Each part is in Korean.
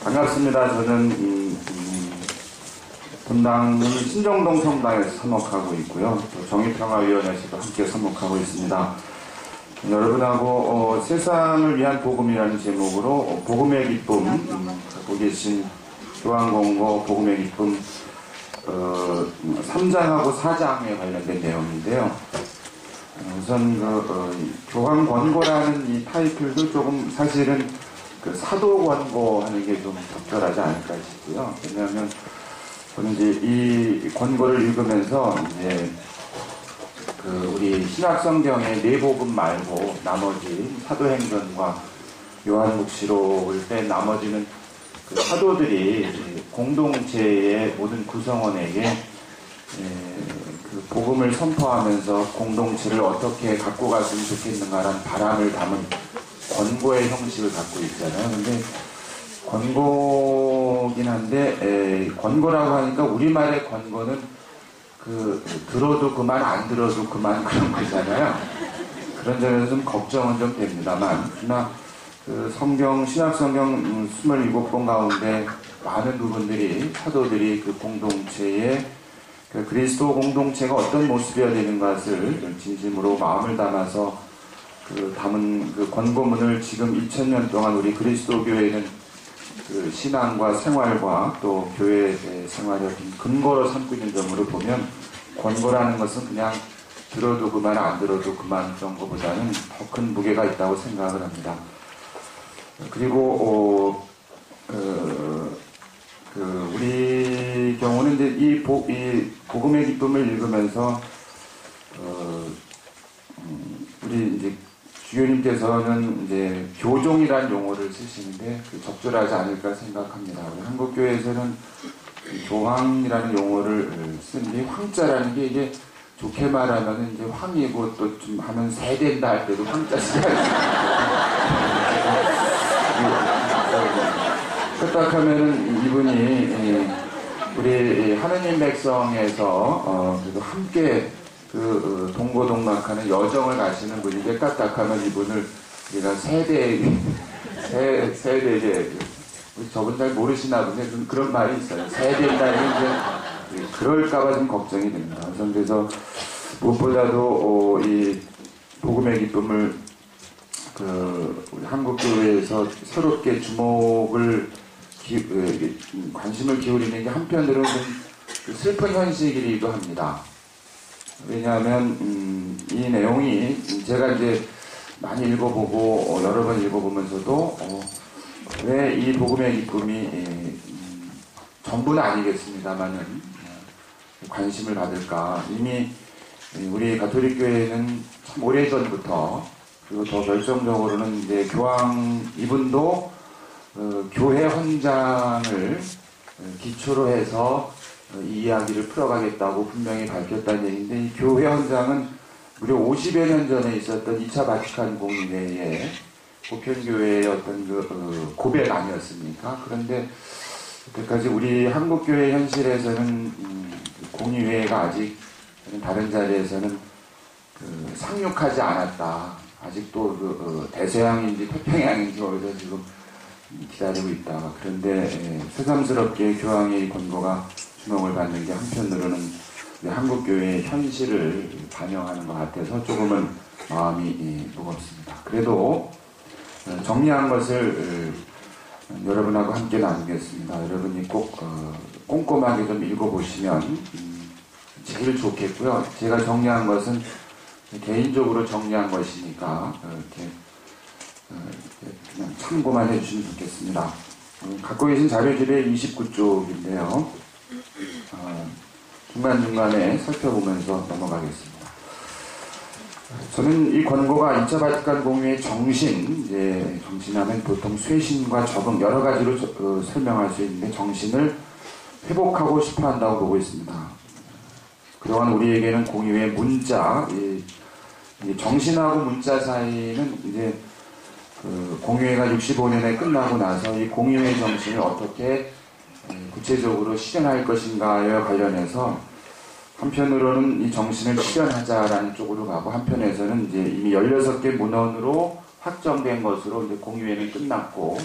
반갑습니다. 저는 분당은 신정동 성당에서 사목하고 있고요. 또 정의평화위원회에서도 함께 사목하고 있습니다. 여러분하고 세상을 위한 복음이라는 제목으로 복음의 기쁨, 갖고 계신 교황공고 복음의 기쁨 3장하고 4장에 관련된 내용인데요. 우선 교황 권고라는 이 타이틀도 조금 사실은 사도 권고하는 게 좀 적절하지 않을까 싶고요. 왜냐하면 저는 이제 이 권고를 읽으면서 이제 우리 신약성경의 네 복음 말고 나머지 사도행전과 요한묵시록을 뺀 나머지는 사도들이 공동체의 모든 구성원에게 그 복음을 선포하면서 공동체를 어떻게 갖고 갔으면 좋겠는가라는 바람을 담은 권고의 형식을 갖고 있잖아요. 근데 권고긴 한데 권고라고 하니까 우리말의 권고는 들어도 그만 안 들어도 그만 그런 거잖아요. 그런 점에서 좀 걱정은 좀 됩니다만 그러나 성경 신약성경 27권 가운데 많은 부분들이 사도들이 그 공동체의 그리스도 공동체가 어떤 모습이어야 되는 것을 진심으로 마음을 담아서 담은 그 권고문을 지금 2000년 동안 우리 그리스도 교회는 신앙과 생활과 또 교회 생활의 근거로 삼고 있는 점으로 보면 권고라는 것은 그냥 들어도 그만 안 들어도 그만 정도보다는 더 큰 무게가 있다고 생각을 합니다. 그리고 우리 경우는 이제 이 복음의 기쁨을 읽으면서 우리 이제 주교님께서는 이제 교종이라는 용어를 쓰시는데 적절하지 않을까 생각합니다. 우리 한국교회에서는 교황이라는 용어를 쓰는데 황자라는 게 이게 좋게 말하면 이제 황이고 또 좀 하면 세된다 할 때도 황자 쓰야 딱하면은 이분이 우리 하느님 백성에서 그래도 함께 동고동락하는 여정을 가시는 분인데 까딱하면 이분을 우리가 세대 저분 잘 모르시나 본데 그런 말이 있어요. 세대라는 이제 그럴까봐 좀 걱정이 됩니다. 그래서 무엇보다도 이 복음의 기쁨을 우리 한국교회에서 새롭게 관심을 기울이는 게 한편으로는 슬픈 현실이기도 합니다. 왜냐하면 이 내용이 제가 이제 많이 읽어보고 여러 번 읽어보면서도 왜 이 복음의 기쁨이 전부는 아니겠습니다만은 관심을 받을까. 이미 우리 가톨릭 교회는 참 오래전부터 그리고 더 결정적으로는 이제 교황 이분도 교회 헌장을 기초로 해서 이 이야기를 풀어가겠다고 분명히 밝혔다는 얘기인데 이 교회 헌장은 무려 50여 년 전에 있었던 2차 바티칸 공의회의 보편교회의 어떤 고백 아니었습니까? 그런데 그때까지 우리 한국교회 현실에서는 공의회가 아직 다른 자리에서는 상륙하지 않았다. 아직도 대서양인지 태평양인지 어디서 지금 기다리고 있다. 그런데 새삼스럽게 교황의 권고가 주목을 받는 게 한편으로는 한국교회의 현실을 반영하는 것 같아서 조금은 마음이 무겁습니다. 그래도 정리한 것을 여러분하고 함께 나누겠습니다. 여러분이 꼭 꼼꼼하게 좀 읽어보시면 제일 좋겠고요. 제가 정리한 것은 개인적으로 정리한 것이니까 이렇게 그냥 참고만 해주시면 좋겠습니다. 갖고 계신 자료집에 29쪽인데요. 중간중간에 살펴보면서 넘어가겠습니다. 저는 이 권고가 2차 바티칸 공의회의 정신하면 보통 쇄신과 적응 여러 가지로 설명할 수 있는데 정신을 회복하고 싶어 한다고 보고 있습니다. 그동안 우리에게는 공의회의 문자, 정신하고 문자 사이는 이제 공의회가 65년에 끝나고 나서 이 공의회의 정신을 어떻게 구체적으로 실현할 것인가에 관련해서 한편으로는 이 정신을 실현하자라는 쪽으로 가고 한편에서는 이제 이미 16개 문헌으로 확정된 것으로 이제 공의회는 끝났고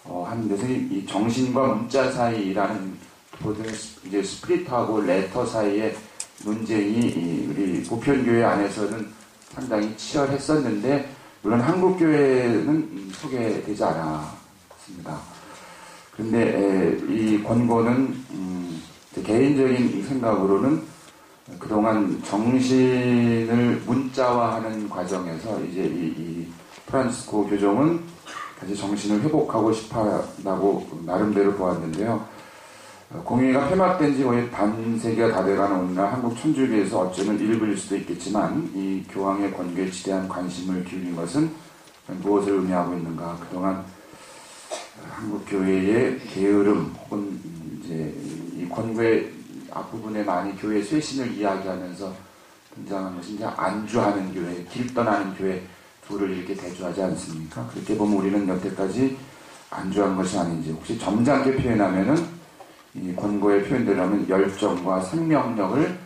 하는 데서 이 정신과 문자 사이라는 보통 이제 스피릿하고 레터 사이의 논쟁이 우리 보편교회 안에서는 상당히 치열했었는데, 물론 한국교회는 소개되지 않았습니다. 그런데 이 권고는 개인적인 생각으로는 그동안 정신을 문자화하는 과정에서 이제 이 프란치스코 교종은 다시 정신을 회복하고 싶어 한다고 나름대로 보았는데요. 공의회가 폐막된 지 거의 반세기가 다 돼가는 오늘날 한국 천주교에서 어쩌면 일부일 수도 있겠지만 이 교황의 권고에 지대한 관심을 기울인 것은 무엇을 의미하고 있는가. 그동안 한국 교회의 게으름 혹은 이제 이 권고의 앞부분에 많이 교회 쇄신을 이야기하면서 등장한 것이 이제 안주하는 교회, 길 떠나는 교회 둘을 이렇게 대조하지 않습니까? 그렇게 보면 우리는 여태까지 안주한 것이 아닌지, 혹시 점잖게 표현하면은 이 권고의 표현대로 하면 열정과 생명력을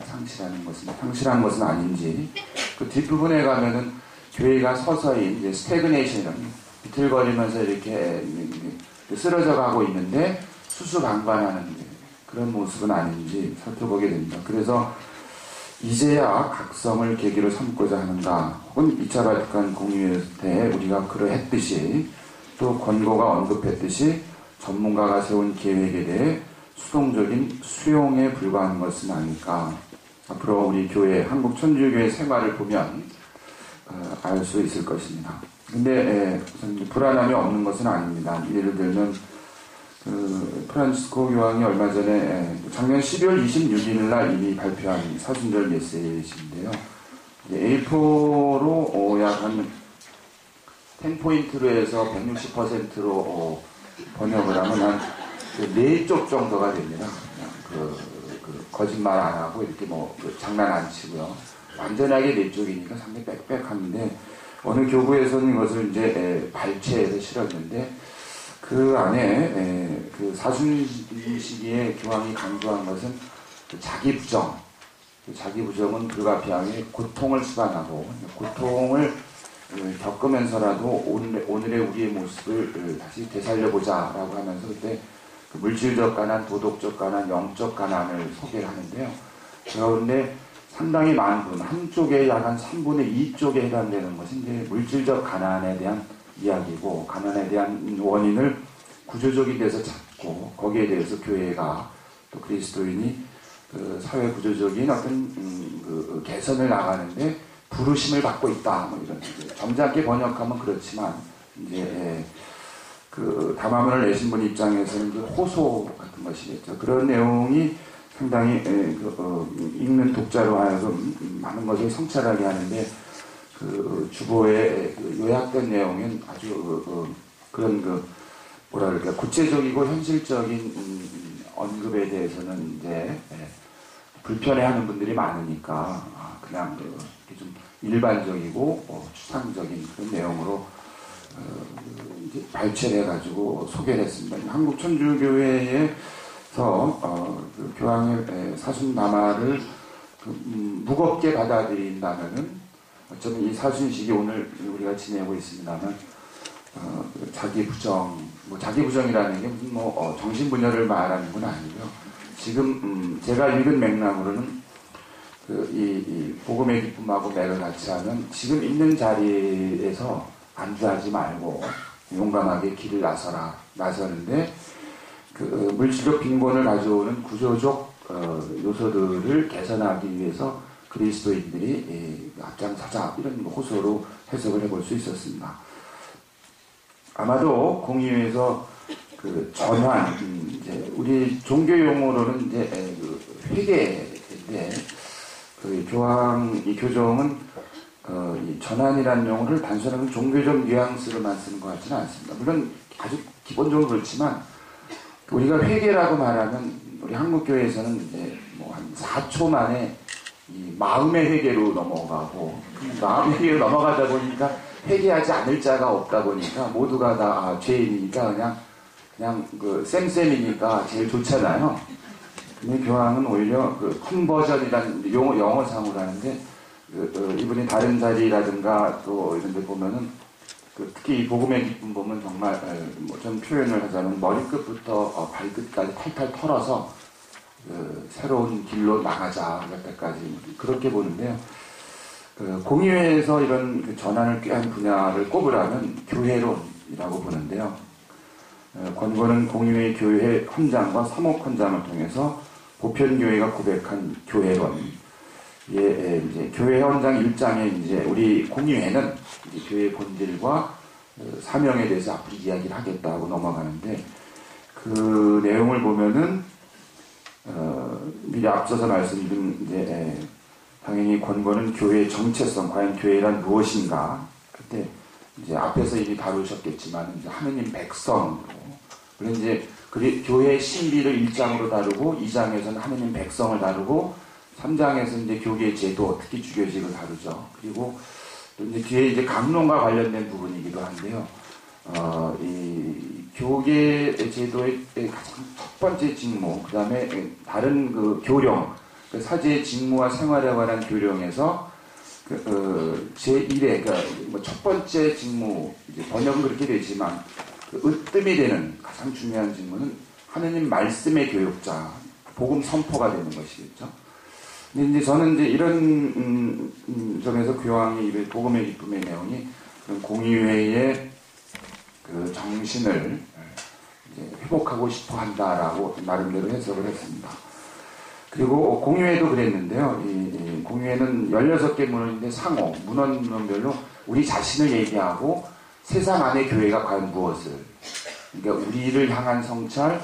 상실한 것은 아닌지, 그 뒷부분에 가면은 교회가 서서히 이제 스태그네이션, 비틀거리면서 이렇게 쓰러져 가고 있는데 수수방관하는 그런 모습은 아닌지 살펴보게 됩니다. 그래서 이제야 각성을 계기로 삼고자 하는가, 혹은 2차 바티칸 공의회 때 우리가 그러했듯이 또 권고가 언급했듯이 전문가가 세운 계획에 대해 수동적인 수용에 불과한 것은 아닐까. 앞으로 우리 교회, 한국 천주교회 생활을 보면 알 수 있을 것입니다. 근데 불안함이 없는 것은 아닙니다. 예를 들면 프란치스코 교황이 얼마 전에 작년 12월 26일 날 이미 발표한 사순절 메시지인데요. A4로 약 한 10포인트로 해서 160%로 번역을 하면 한 4쪽 정도가 됩니다. 거짓말 안 하고 이렇게 장난 안 치고요. 완전하게 4쪽이니까 상당히 빽빽한데, 어느 교구에서는 이것을 이제 발췌해서 실었는데, 그 안에 그 사순시기에 교황이 강조한 것은 자기 부정. 자기 부정은 불가피하게 고통을 수반하고, 고통을 겪으면서라도 오늘의 우리의 모습을 다시 되살려보자라고 하면서 그때 그 물질적 가난, 도덕적 가난, 영적 가난을 소개를 하는데요. 그 가운데 상당히 많은 부분, 한쪽에 약 한 3분의 2쪽에 해당되는 것이 이제 물질적 가난에 대한 이야기고, 가난에 대한 원인을 구조적인 데서 찾고, 거기에 대해서 교회가 또 그리스도인이 그 사회 구조적인 어떤 그 개선을 나가는데 부르심을 받고 있다. 이런 점잖게 번역하면 그렇지만, 이제 그 담화문을 내신 분 입장에서는 그 호소 같은 것이겠죠. 그런 내용이 상당히 읽는 독자로 하여금 많은 것을 성찰하게 하는데, 그 주보의 요약된 내용은 아주 그런 뭐랄까 구체적이고 현실적인 언급에 대해서는 이제 불편해하는 분들이 많으니까 그냥 좀 일반적이고 추상적인 그런 내용으로 이제 발췌를 해가지고 소개를 했습니다. 한국 천주교회에서 그 교황의 사순남화를 무겁게 받아들인다면은, 어쩌면 이 사순식이 오늘 우리가 지내고 있습니다만, 자기 부정, 자기 부정이라는 게 무슨 정신분열을 말하는 건 아니고요. 지금 제가 읽은 맥락으로는 이 복음의 기쁨하고 맥을 같이 하면, 지금 있는 자리에서 안주하지 말고 용감하게 길을 나서는데, 그 물질적 빈곤을 가져오는 구조적 요소들을 개선하기 위해서 그리스도인들이 앞장서자, 이런 호소로 해석을 해볼 수 있었습니다. 아마도 공의회에서 그 전환, 이제 우리 종교 용어로는 이제 회개인데, 그 이 교정은 이 전환이라는 용어를 단순한 종교적 뉘앙스로만 쓰는 것 같지는 않습니다. 물론 아주 기본적으로 그렇지만, 우리가 회개라고 말하면 우리 한국교회에서는 이제 한 4초 만에 이 마음의 회개로 넘어가고, 마음의 회개로 넘어가다 보니까 회개하지 않을 자가 없다 보니까 모두가 다 죄인이니까 그냥 그 쌤쌤이니까 제일 좋잖아요. 근데 교황은 오히려 그 컨버전이라는 영어상으로 하는데, 이분이 다른 자리라든가 또 이런 데 보면은 특히 이 복음의 기쁨 보면 정말 좀 표현을 하자면 머리끝부터 발끝까지 탈탈 털어서 새로운 길로 나가자 할 때까지 그렇게 보는데요. 공의회에서 이런 전환을 꾀한 분야를 꼽으라면 교회론이라고 보는데요. 권고는 공의회 교회 헌장과 사목 헌장을 통해서 보편교회가 고백한 교회론. 이제 교회 헌장 1장에 이제 우리 공의회는 이제 교회 본질과 사명에 대해서 앞으로 이야기를 하겠다고 넘어가는데 그 내용을 보면은 미리 앞서서 말씀드린 이제 당연히 권고는 교회의 정체성, 과연 교회란 무엇인가? 그때 이제 앞에서 이미 다루셨겠지만 이제 하느님 백성으로 물론 이제 교회의 신비를 1장으로 다루고 2장에서는 하느님 백성을 다루고 3장에서 이제 교계의 제도, 특히 주교직을 다루죠. 그리고 또 이제 뒤에 이제 강론과 관련된 부분이기도 한데요. 이 교계의 제도의 가장 첫 번째 직무, 그 다음에 다른 그 교령, 그 사제의 직무와 생활에 관한 교령에서 제1회, 그러니까 첫 번째 직무, 이제 번역은 그렇게 되지만 으뜸이 되는 가장 중요한 직무는 하느님 말씀의 교육자, 복음 선포가 되는 것이겠죠. 근데 이제 저는 이제 이런 점에서 교황이 복음의 기쁨의 내용이 공의회의 그 정신을 이제 회복하고 싶어 한다라고 나름대로 해석을 했습니다. 그리고 공의회도 그랬는데요. 이 공의회는 16개 문헌인데 상호, 문헌별로 우리 자신을 얘기하고 세상 안의 교회가 과연 무엇을, 그러니까 우리를 향한 성찰,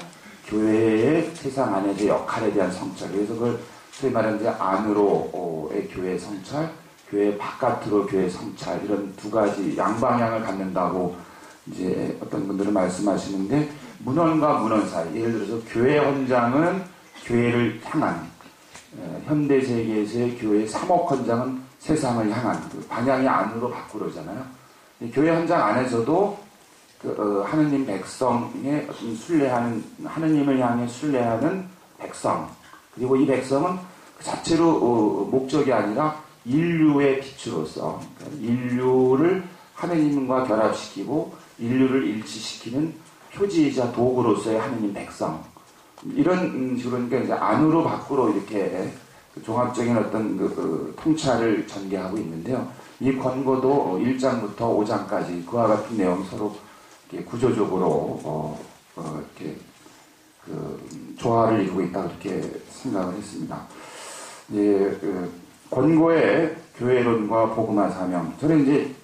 교회의 세상 안의 역할에 대한 성찰, 그래서 그걸 소위 말하는 이제 안으로의 교회 성찰, 교회 바깥으로 교회 성찰, 이런 두 가지 양방향을 갖는다고 이제 어떤 분들은 말씀하시는데, 문헌과 문헌 사이, 예를 들어서 교회 헌장은 교회를 향한, 현대 세계에서의 교회 사목 헌장은 세상을 향한, 그 방향이 안으로 밖으로잖아요. 교회 헌장 안에서도 하느님 백성의 어떤 순례하는, 하느님을 향해 순례하는 백성, 그리고 이 백성은 그 자체로 목적이 아니라 인류의 빛으로서, 그러니까 인류를 하느님과 결합시키고 인류를 일치시키는 표지이자 도구로서의 하느님 백성, 이런 식으로 그러니까 이제 안으로 밖으로 이렇게 종합적인 어떤 통찰을 전개하고 있는데요. 이 권고도 1장부터 5장까지 그와 같은 내용이 서로 이렇게 구조적으로 이렇게 조화를 이루고 있다, 그렇게 생각을 했습니다. 예, 권고의 교회론과 복음화 사명. 저는 이제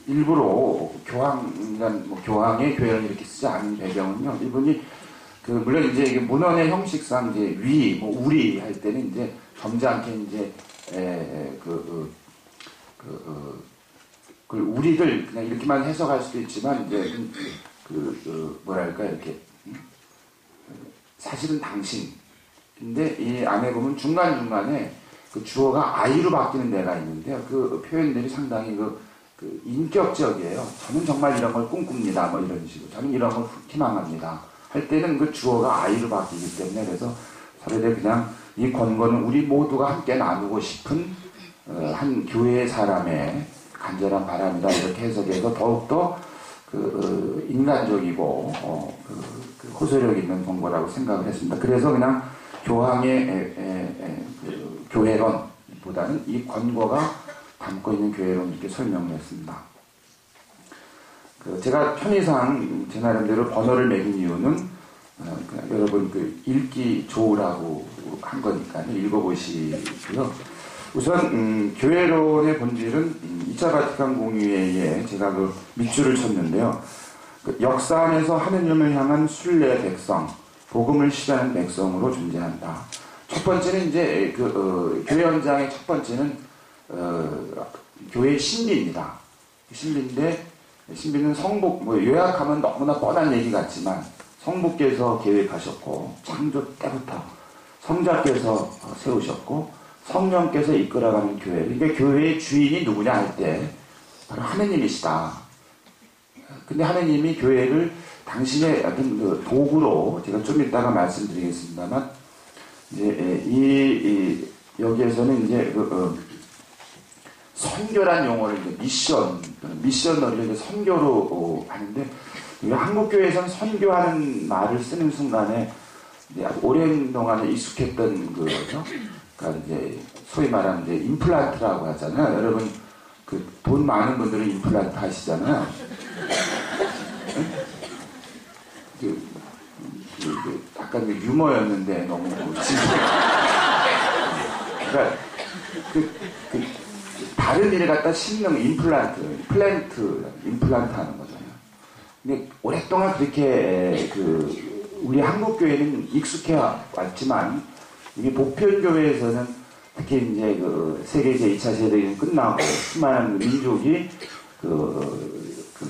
일부러 교황의 교회론 이렇게 쓰지 않은 배경은요. 이분이 물론 이제 이게 문헌의 형식상 이제 우리 할 때는 이제 점잖게 이제 우리들 그냥 이렇게만 해석할 수도 있지만 이제 뭐랄까 이렇게 사실은 당신. 근데 이 안에 보면 중간중간에 그 주어가 아이로 바뀌는 데가 있는데요. 그 표현들이 상당히 인격적이에요. 저는 정말 이런 걸 꿈꿉니다. 뭐 이런 식으로. 저는 이런 걸 희망합니다. 할 때는 그 주어가 아이로 바뀌기 때문에, 그래서 차라리 그냥 이 권고는 우리 모두가 함께 나누고 싶은 한 교회의 사람의 간절한 바람이다, 이렇게 해석해서 더욱더 인간적이고 호소력 있는 권고라고 생각을 했습니다. 그래서 그냥 교황의 교회론보다는 이 권고가 담고 있는 교회론 이렇게 설명을 했습니다. 제가 편의상 제 나름대로 번호를 매긴 이유는 여러분 읽기 좋으라고 한 거니까요. 읽어보시고요. 우선 교회론의 본질은 2차 바티칸 공의회에 제가 밑줄을 쳤는데요. 역사 안에서 하느님을 향한 순례 백성, 복음을 실하는 백성으로 존재한다. 첫 번째는 이제 교회 헌장의 첫 번째는 교회의 신비입니다. 신비인데, 신비는 성부, 요약하면 너무나 뻔한 얘기 같지만 성부께서 계획하셨고 창조 때부터 성자께서 세우셨고 성령께서 이끌어가는 교회. 그러니까 교회의 주인이 누구냐 할 때 바로 하느님이시다. 근데 하느님이 교회를 당신의 어떤 도구로, 제가 좀 이따가 말씀드리겠습니다만, 이제 여기에서는 이제 선교란 용어를 이제 미셔너리를 이제 선교로 하는데, 한국 교회에서는 선교하는 말을 쓰는 순간에 이제 오랜 동안에 익숙했던 그거죠. 그러니까 이제 소위 말하는 이제 임플란트라고 하잖아요. 여러분 그 돈 많은 분들은 임플란트 하시잖아요. 약간 유머였는데 너무 그러니까 다른 일을 갖다 심는 임플란트 하는 거잖아요. 근데 오랫동안 그렇게 우리 한국 교회는 익숙해 왔지만 이게 보편교회에서는 특히 이제 세계 제2차 세대가 끝나고 수많은 민족이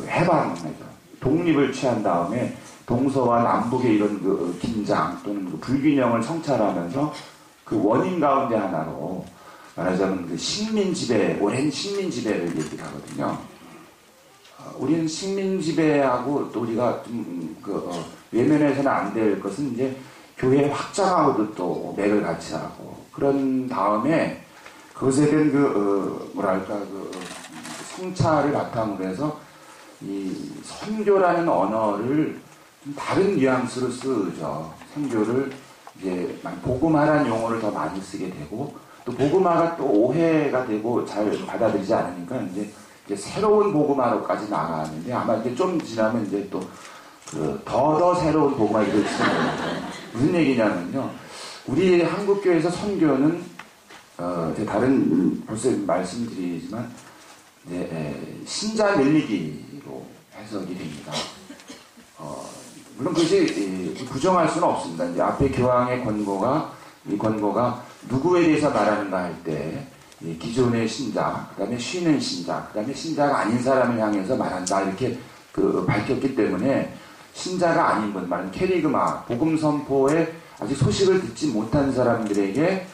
해방해서 독립을 취한 다음에 동서와 남북의 이런 긴장 또는 불균형을 성찰하면서 그 원인 가운데 하나로 말하자면 오랜 식민 지배를 얘기하거든요. 우리는 식민 지배하고 또 우리가 좀 외면해서는 안 될 것은 이제 교회 확장하고도 또 맥을 같이 하고 그런 다음에 그것에 대한 성찰을 바탕으로 해서 이 선교라는 언어를 좀 다른 뉘앙스로 쓰죠. 선교를 이제 복음화라는 용어를 더 많이 쓰게 되고 또 복음화가 또 오해가 되고 잘 받아들이지 않으니까 이제 새로운 복음화로까지 나가는데 아마 이제 좀 지나면 이제 또 더 새로운 복음화 이렇게 쓰는 무슨 얘기냐면요. 우리 한국교회에서 선교는 다른 벌써 말씀드리지만 신자 늘리기로 해석이 됩니다. 물론 그것이 부정할 수는 없습니다. 이제 앞에 교황의 이 권고가 누구에 대해서 말하는가 할 때 기존의 신자, 그 다음에 쉬는 신자, 그 다음에 신자가 아닌 사람을 향해서 말한다 이렇게 밝혔기 때문에 신자가 아닌 분, 말하는 캐리그마, 복음 선포에 아직 소식을 듣지 못한 사람들에게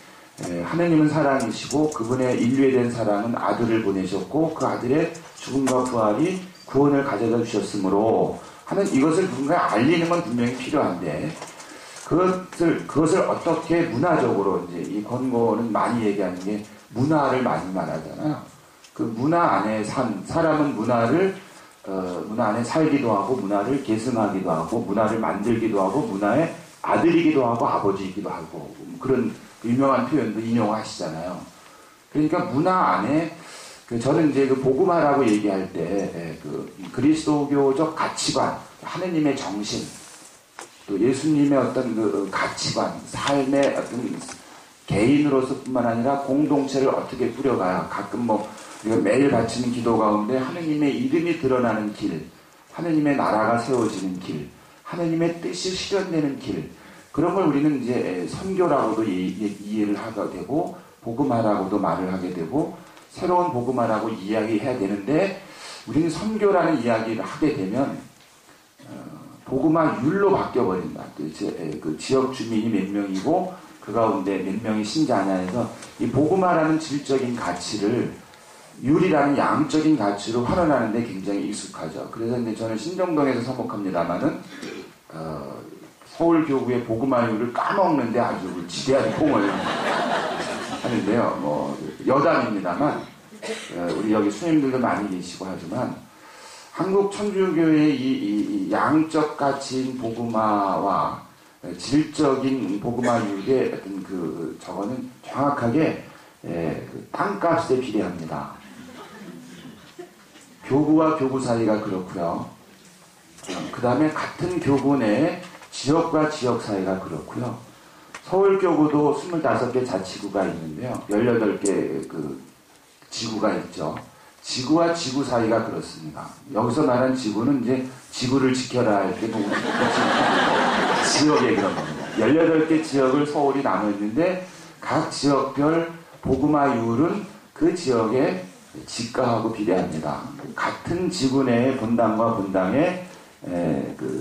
하느님은 사랑이시고 그분의 인류에 대한 사랑은 아들을 보내셨고 그 아들의 죽음과 부활이 구원을 가져다 주셨으므로 하는 이것을 누군가에 알리는 건 분명히 필요한데 그것을 어떻게 문화적으로 이제 이 권고는 많이 얘기하는 게 문화를 많이 말하잖아요. 그 문화 안에 사람은 문화 안에 살기도 하고 문화를 계승하기도 하고 문화를 만들기도 하고 문화의 아들이기도 하고 아버지이기도 하고 그런 유명한 표현도 인용하시잖아요. 그러니까 문화 안에 저는 이제 복음화라고 얘기할 때 그리스도교적 가치관, 하느님의 정신, 또 예수님의 어떤 가치관, 삶의 어떤 개인으로서뿐만 아니라 공동체를 어떻게 꾸려가야 가끔 우리가 매일 바치는 기도 가운데 하느님의 이름이 드러나는 길, 하느님의 나라가 세워지는 길, 하느님의 뜻이 실현되는 길, 그런 걸 우리는 이제 선교라고도 이해를 하게 되고 복음화라고도 말을 하게 되고 새로운 복음화라고 이야기해야 되는데 우리는 선교라는 이야기를 하게 되면 복음화율로 바뀌어버린다. 그 지역 주민이 몇 명이고 그 가운데 몇 명이 신자냐 해서 이 복음화라는 질적인 가치를 율이라는 양적인 가치로 환원하는데 굉장히 익숙하죠. 그래서 이제 저는 신정동에서 서목합니다만은 서울교구의 복음화율을 까먹는데 아주 지대한 공을 하는데요. 여담입니다만 우리 여기 수님들도 많이 계시고 하지만 한국 천주교의 이 양적 가치인 복음화와 질적인 복음화율의 어떤 저거는 정확하게 땅값에 비례합니다. 교구와 교구 사이가 그렇고요. 그 다음에 같은 교구 내에 지역과 지역 사이가 그렇고요. 서울교구도 25개 자치구가 있는데요. 18개 지구가 있죠. 지구와 지구 사이가 그렇습니다. 여기서 말한 지구는 이제 지구를 지켜라 할 때 지역의 그런 겁니다. 18개 지역을 서울이 나눠 있는데 각 지역별 복음화율은 그 지역의 지가하고 비례합니다. 같은 지구 내의 본당과 본당의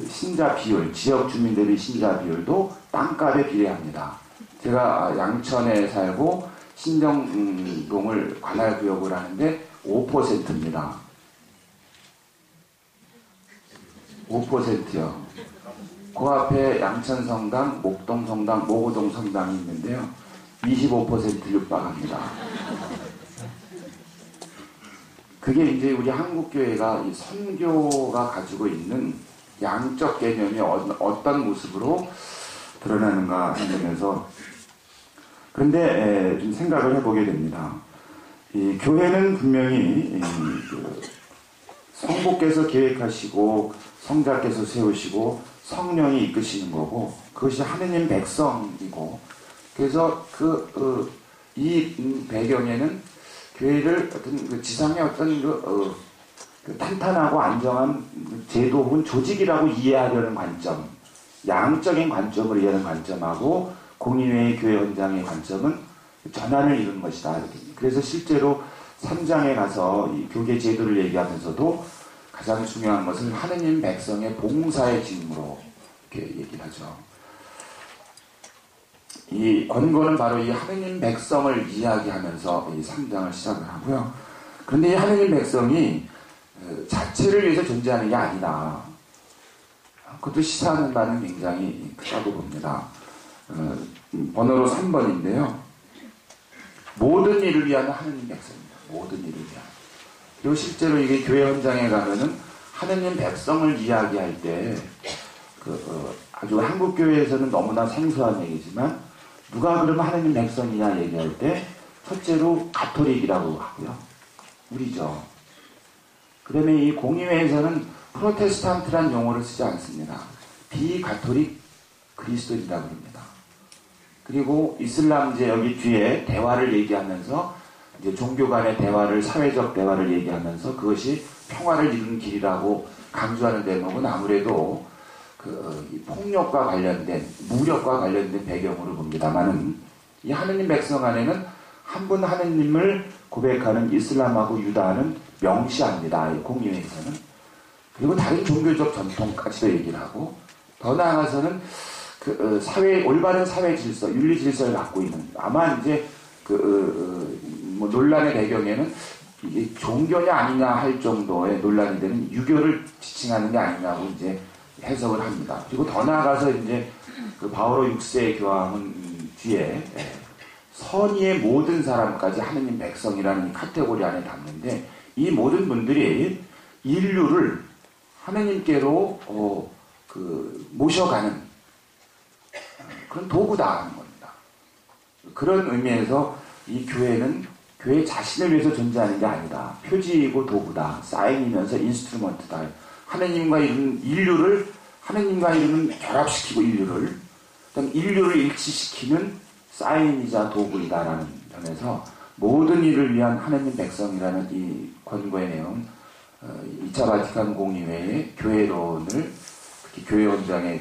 신자 비율, 지역 주민들의 신자 비율도 땅값에 비례합니다. 제가 양천에 살고 신정동을 관할구역을 하는데 5%입니다. 5%요. 그 앞에 양천성당, 목동성당, 모고동성당이 있는데요. 25% 육박합니다. 그게 이제 우리 한국교회가 이 선교가 가지고 있는 양적 개념이 어떤 모습으로 드러나는가 하는 점에서 그런데 좀 생각을 해보게 됩니다. 이 교회는 분명히 성부께서 계획하시고 성자께서 세우시고 성령이 이끄시는 거고 그것이 하느님 백성이고 그래서 이 배경에는 교회를 어떤 지상의 어떤 탄탄하고 안정한 제도 혹은 조직이라고 이해하려는 관점, 양적인 관점으로 이해하는 관점하고 공의회의 교회 현장의 관점은 전환을 이루는 것이다. 그래서 실제로 3장에 가서 이 교계 제도를 얘기하면서도 가장 중요한 것은 하느님 백성의 봉사의 직무로 이렇게 얘기를 하죠. 이 권고는 바로 이 하느님 백성을 이야기하면서 이 3장을 시작을 하고요. 그런데 이 하느님 백성이 자체를 위해서 존재하는 게 아니다. 그것도 시사하는 바는 굉장히 크다고 봅니다. 번호로 3번인데요. 모든 일을 위한 하느님 백성입니다. 모든 일을 위한. 그리고 실제로 이게 교회 현장에 가면은 하느님 백성을 이야기할 때 아주 한국 교회에서는 너무나 생소한 얘기지만 누가 그러면 하느님 백성이냐 얘기할 때 첫째로 가톨릭이라고 하고요. 우리죠. 그다음에 이 공의회에서는 프로테스탄트란 용어를 쓰지 않습니다. 비가톨릭 그리스도인이라고 합니다. 그리고 이슬람제 여기 뒤에 대화를 얘기하면서 이제 종교 간의 대화를 사회적 대화를 얘기하면서 그것이 평화를 이루는 길이라고 강조하는 대목은 아무래도 폭력과 관련된 무력과 관련된 배경으로 봅니다만은 이 하느님 백성 안에는 한 분 하느님을 고백하는 이슬람하고 유다는 명시합니다. 이 공의회에서는. 그리고 다른 종교적 전통까지도 얘기를 하고 더 나아가서는 올바른 사회 질서, 윤리 질서를 갖고 있는 아마 이제 뭐 논란의 배경에는 이게 종교냐 아니냐 할 정도의 논란이 되는 유교를 지칭하는 게 아니냐고 이제 해석을 합니다. 그리고 더 나아가서 이제 바오로 6세 교황은 뒤에 선의의 모든 사람까지 하느님 백성이라는 이 카테고리 안에 담는데 이 모든 분들이 인류를 하느님께로 모셔가는 그런 도구다 하는 겁니다. 그런 의미에서 이 교회는 교회 자신을 위해서 존재하는 게 아니다. 표지이고 도구다. 사인이면서 인스트루먼트다. 하느님과 이루는 인류를 하느님과 이루는 결합시키고 인류를 일치시키는 사인이자 도구이다라는 점에서 모든 일을 위한 하느님 백성이라는 이 권고의 내용 2차 바티칸 공의회의 교회론을 특히 교회 원장의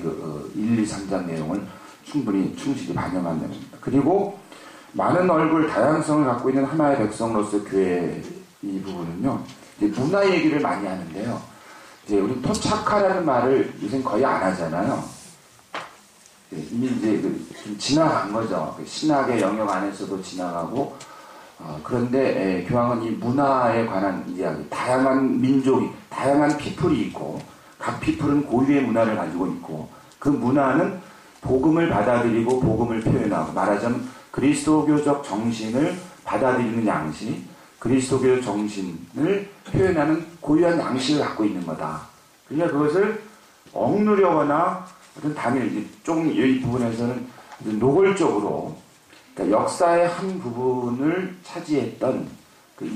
1, 2, 3장 내용을 충실히 반영한 내용입니다. 그리고 많은 얼굴 다양성을 갖고 있는 하나의 백성으로서 교회 이 부분은요 이제 문화 얘기를 많이 하는데요. 이제 우리 토착화라는 말을 요새 거의 안 하잖아요. 이미 이제 좀 지나간 거죠. 신학의 영역 안에서도 지나가고 그런데 교황은 이 문화에 관한 이야기, 다양한 민족이, 다양한 피플이 있고 각 피플은 고유의 문화를 가지고 있고 그 문화는 복음을 받아들이고 복음을 표현하고 말하자면 그리스도교적 정신을 받아들이는 양식, 그리스도교 정신을 표현하는 고유한 양식을 갖고 있는 거다. 그러니까 그것을 억누르거나 어떤 단일, 좀 이 부분에서는 노골적으로 그러니까 역사의 한 부분을 차지했던 그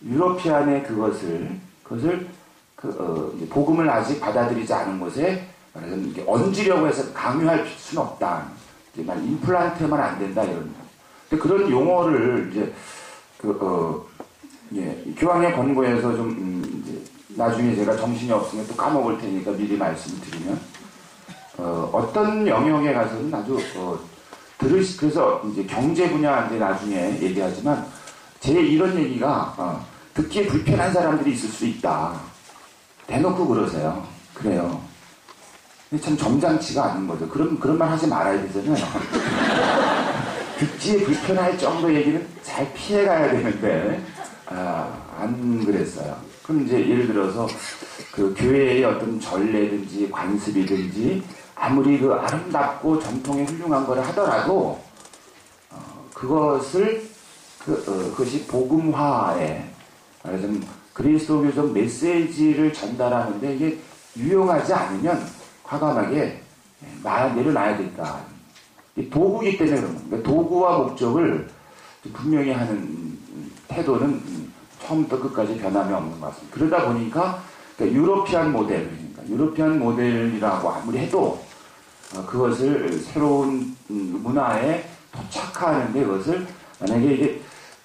유러피안의 그것을 복음을 아직 받아들이지 않은 곳에 말하자면 이렇게 얹으려고 해서 강요할 수는 없다. 임플란트만 안 된다 이런. 근데 그런 용어를 이제 교황의 권고에서 좀 이제 나중에 제가 정신이 없으면 또 까먹을 테니까 미리 말씀을 드리면 어떤 영역에 가서는 아주 그래서 이제 경제 분야 이제 나중에 얘기하지만 제 이런 얘기가 듣기에 불편한 사람들이 있을 수 있다. 대놓고 그러세요. 그래요. 근데 참 점잖지가 않은 거죠. 그런 말 하지 말아야 되잖아요. 듣기에 불편할 정도 얘기는 잘 피해가야 되는데 안 그랬어요. 그럼 이제 예를 들어서 그 교회의 어떤 전례든지 관습이든지 아무리 그 아름답고 전통이 훌륭한 거를 하더라도 그것을 그것이 복음화에 말하자면 그리스도교적 메시지를 전달하는데 이게 유용하지 않으면 과감하게 내려놔야 된다. 도구이기 때문에 그런 겁니다. 도구와 목적을 분명히 하는 태도는 처음부터 끝까지 변함이 없는 것 같습니다. 그러다 보니까 그러니까 유러피안 모델이라고 아무리 해도 그것을 새로운 문화에 도착하는데 그것을 만약에 이게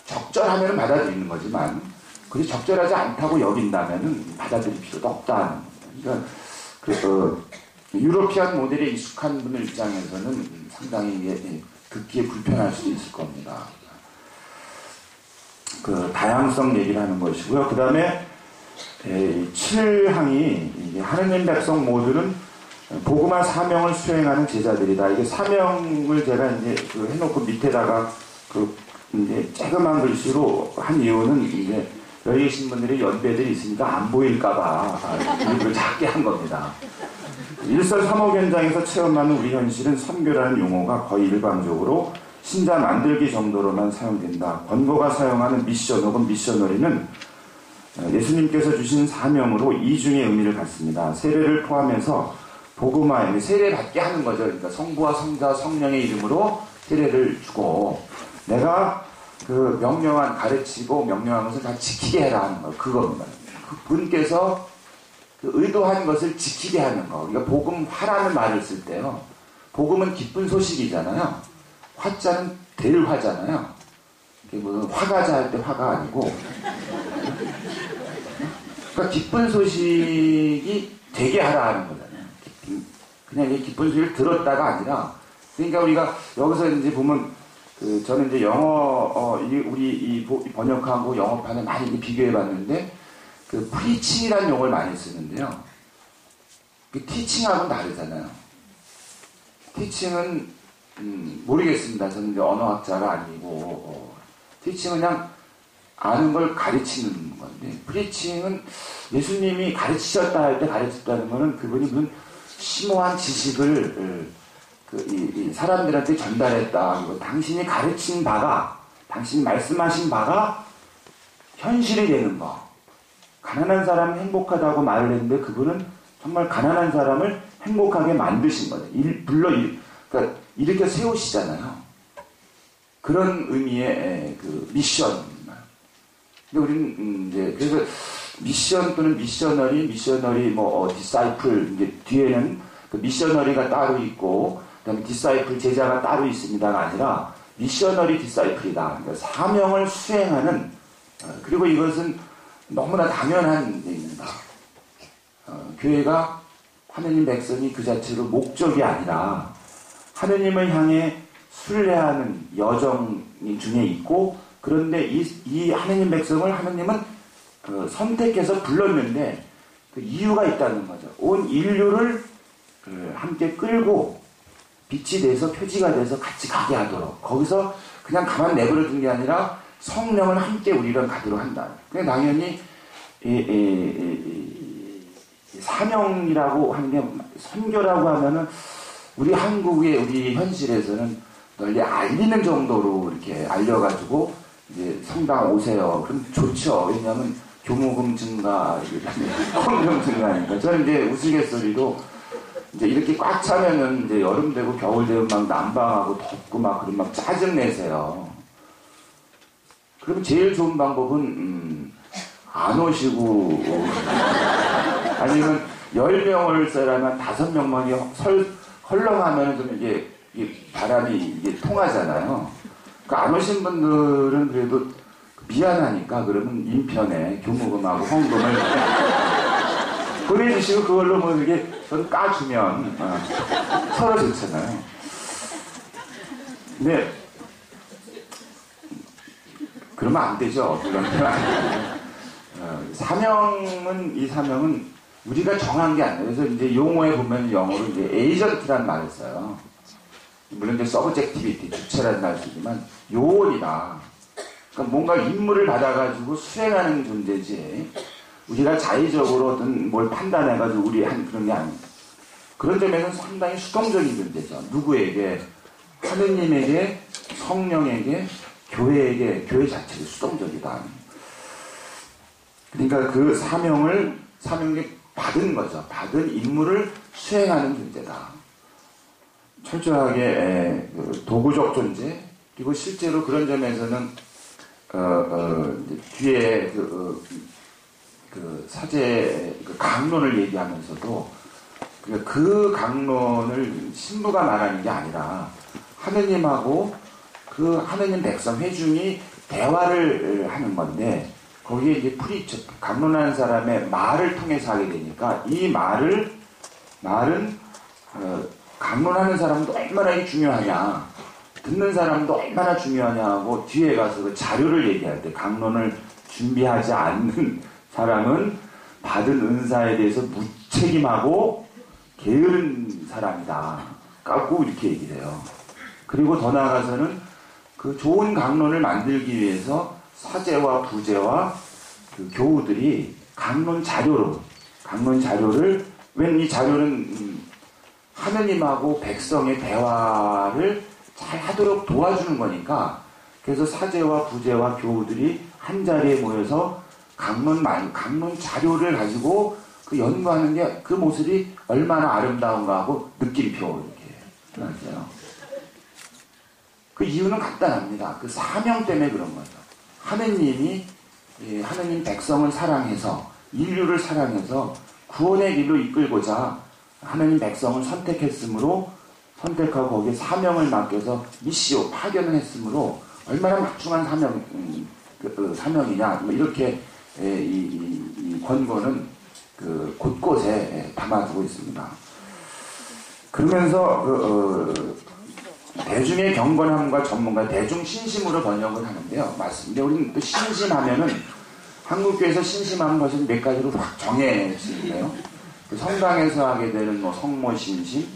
적절하면 받아들이는 거지만 그게 적절하지 않다고 여긴다면 받아들일 필요도 없다는 겁니다. 그러니까 그래서 유러피안 모델에 익숙한 분들 입장에서는 상당히 듣기에 불편할 수도 있을 겁니다. 그 다양성 얘기를 하는 것이고요. 그 다음에 7항이 하느님 백성 모두는 복음화 사명을 수행하는 제자들이다. 이게 사명을 제가 이제 해놓고 밑에다가 이제 조그만 글씨로 한 이유는 이제 여기 계신 분들이 연배들이 있으니까 안 보일까봐 이걸 작게 한 겁니다. 일설삼목 현장에서 체험하는 우리 현실은 선교라는 용어가 거의 일방적으로 신자 만들기 정도로만 사용된다. 권고가 사용하는 미션 혹은 미셔너리는 예수님께서 주신 사명으로 이중의 의미를 갖습니다. 세례를 포함해서 복음화에 세례 받게 하는 거죠. 그러니까 성부와 성자 성령의 이름으로 세례를 주고 내가 그 가르치고 명령한 것을 다 지키게 해라 하는 거. 그겁니다. 그 분께서 그 의도한 것을 지키게 하는 거. 그러니까 복음화라는 말을 쓸 때요. 복음은 기쁜 소식이잖아요. 화자는 될 화잖아요. 이게 뭐 화가자 할 때 화가 아니고. 그러니까 기쁜 소식이 되게 하라 하는 거잖아요. 그냥 이 기쁜 소식을 들었다가 아니라. 그러니까 우리가 여기서 이제 보면 저는 이제 영어 우리 번역하고 영어판을 많이 비교해 봤는데 그 프리칭이라는 용어를 많이 쓰는데요. 그 티칭하고는 다르잖아요. 티칭은 모르겠습니다. 저는 이제 언어학자가 아니고 티칭은 그냥 아는 걸 가르치는 건데 프리칭은 예수님이 가르치셨다 할 때 가르쳤다는 거는 그분이 무슨 심오한 지식을 이 사람들한테 전달했다. 그리고 당신이 가르친 바가 당신이 말씀하신 바가 현실이 되는 거. 가난한 사람이 행복하다고 말을 했는데 그분은 정말 가난한 사람을 행복하게 만드신 거죠. 그러니까 일으켜 세우시잖아요. 그런 의미의 그 미션. 근데 우리는 이제 그래서 미션 또는 미셔너리 디사이플 이제 뒤에는 그 미셔너리가 따로 있고 그다음에 디사이플 제자가 따로 있습니다가 아니라 미셔너리 디사이플이다. 그러니까 사명을 수행하는 그리고 이것은 너무나 당연한 얘기입니다. 교회가 하느님 백성이 그 자체로 목적이 아니라 하느님을 향해 순례하는 여정이 중에 있고 그런데 이 하느님 백성을 하느님은 선택해서 불렀는데 그 이유가 있다는 거죠. 온 인류를 함께 끌고 빛이 돼서 표지가 돼서 같이 가게 하도록 거기서 그냥 가만 내버려 둔 게 아니라 성령을 함께 우리랑 가도록 한다. 그냥 당연히 사명이라고 하는 게 선교라고 하면은 우리 한국의 우리 현실에서는 널리 알리는 정도로 이렇게 알려가지고 이제 성당 오세요. 그럼 좋죠. 왜냐하면 교무금 증가, 헌금 증가니까. 저는 이제 우스갯소리로 이제 이렇게 꽉 차면은 이제 여름 되고 겨울 되면 막 난방하고 덥고 막 그런 막 짜증 내세요. 그럼 제일 좋은 방법은 안 오시고 아니면 10명을 써라면 5명만 헐렁하면 좀 이게 바람이 이게 통하잖아요. 그러니까 안 오신 분들은 그래도 미안하니까 그러면 인편에 교무금하고 헌금을 보내주시고 그걸로 뭐 이렇게 좀 까주면 서로 좋잖아요. 근데 그러면 안 되죠. 이 사명은 우리가 정한 게 아니에요. 그래서 이제 용어에 보면 영어로 이제 에이전트라는 말을 써요. 물론 이제 서브젝티비티, 주체라는 말 쓰지만 요원이다. 그러니까 뭔가 임무를 받아가지고 수행하는 존재지. 우리가 자의적으로 어떤 뭘 판단해가지고 우리 한 그런 게 아닙니다. 그런 점에서는 상당히 수동적인 존재죠. 누구에게? 하느님에게, 성령에게, 교회 자체가 수동적이다. 그러니까 그 사명을 받은 거죠. 받은 임무를 수행하는 존재다. 철저하게 도구적 존재, 그리고 실제로 그런 점에서는 뒤에 그 사제 강론을 얘기하면서도 그 강론을 신부가 말하는 게 아니라 하느님하고 그 하느님 백성 회중이 대화를 하는 건데, 거기에 이제 프리처, 강론하는 사람의 말을 통해서 하게 되니까 이 말은 강론하는 사람도 얼마나 이게 중요하냐, 듣는 사람도 얼마나 중요하냐고 뒤에 가서 그 자료를 얘기할 때, 강론을 준비하지 않는 사람은 받은 은사에 대해서 무책임하고 게으른 사람이다. 깎고 이렇게 얘기를 해요. 그리고 더 나아가서는 그 좋은 강론을 만들기 위해서 사제와 부제와 그 교우들이 강론 자료를, 웬 이 자료는 하느님하고 백성의 대화를 잘 하도록 도와주는 거니까, 그래서 사제와 부제와 교우들이 한 자리에 모여서 강론 자료를 가지고 그 연구하는 게 그 모습이 얼마나 아름다운가 하고 느낌표 이렇게 나왔어요. 그 이유는 간단합니다. 그 사명 때문에 그런 거죠. 하느님이 하느님 백성을 사랑해서, 인류를 사랑해서 구원의 길로 이끌고자 하느님 백성을 선택했으므로, 선택하고 거기에 사명을 맡겨서 미시오 파견을 했으므로 얼마나 막중한 사명이냐, 이렇게 이 권고는 그 곳곳에 담아두고 있습니다. 그러면서 대중의 경건함과 전문가, 대중신심으로 번역을 하는데요. 맞습니다. 우리는 또 신심하면은, 한국교회에서 신심하는 것을 몇 가지로 확 정해지는데요. 그 성당에서 하게 되는 뭐 성모신심,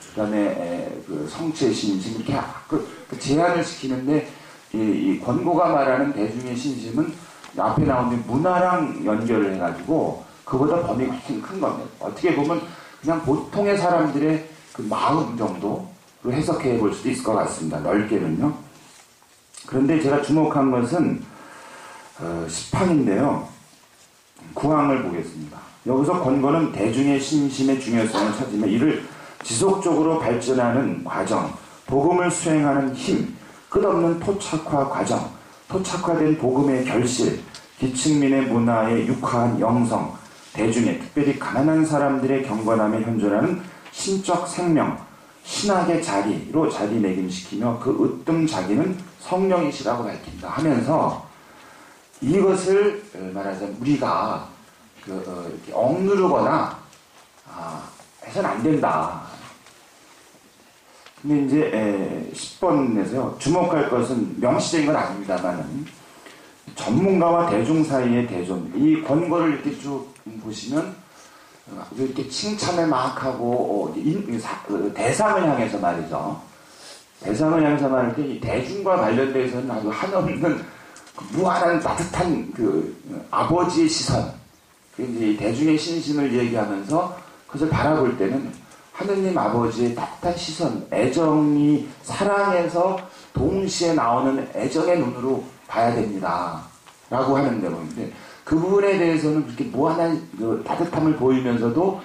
그 다음에 그 성체신심, 이렇게 그 제한을 시키는데, 이 권고가 말하는 대중의 신심은 앞에 나오는 문화랑 연결을 해가지고 그보다 범위가 훨씬 큰 겁니다. 어떻게 보면 그냥 보통의 사람들의 그 마음 정도로 해석해 볼 수도 있을 것 같습니다. 넓게는요. 그런데 제가 주목한 것은 10항인데요. 9항을 보겠습니다. 여기서 권고는 대중의 신심의 중요성을 찾으며 이를 지속적으로 발전하는 과정, 복음을 수행하는 힘, 끝없는 토착화 과정, 토착화된 복음의 결실, 기층민의 문화의 육화한 영성, 대중의, 특별히 가난한 사람들의 경건함에 현존하는 신적 생명, 신학의 자리로 자리매김시키며 그 으뜸 자기는 성령이시라고 밝힌다 하면서, 이것을 말하자면 우리가 이렇게 억누르거나 해서는 안 된다. 근데 이제 10번에서요, 주목할 것은 명시적인 건 아닙니다만 전문가와 대중 사이의 대존, 이 권고를 이렇게 쭉 보시면 이렇게 칭찬을 막 하고 대상을 향해서 말이죠. 대상을 향해서 말할 때 이 대중과 관련돼서는 아주 한없는 무한한 따뜻한 그 아버지의 시선, 이제 대중의 신심을 얘기하면서 그것을 바라볼 때는 하느님 아버지의 따뜻한 시선, 애정이 사랑에서 동시에 나오는 애정의 눈으로 봐야 됩니다. 라고 하는 내용인데, 그 부분에 대해서는 그렇게 무한한 그 따뜻함을 보이면서도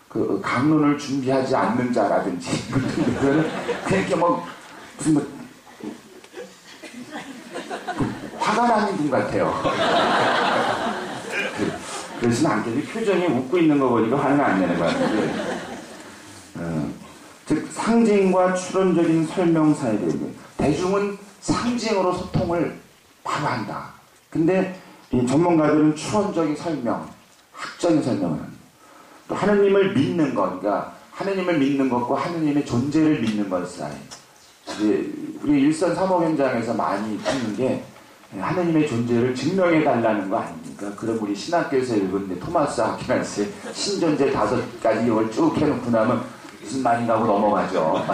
그 강론을 준비하지 않는 자라든지, 그거는 그렇게 무슨 화가 나는 분 같아요. 그러시면 안 되는데, 표정이 웃고 있는 거 보니까 화는 안 내는 것 같은데. 즉 상징과 추론적인 설명사에 대해 대중은 상징으로 소통을 바로 한다. 근데 이 전문가들은 추론적인 설명, 학적인 설명을 합니다. 또 하느님을 믿는 것, 그러니까 하느님을 믿는 것과 하느님의 존재를 믿는 것 사이. 이제 우리 일선 사목 현장에서 많이 듣는 게 하느님의 존재를 증명해 달라는 거 아닙니까? 그럼 우리 신학교에서 읽은 토마스 아퀴나스의 신존재 5가지 이걸 쭉 해놓고 나면 무슨 말인가 하고 넘어가죠.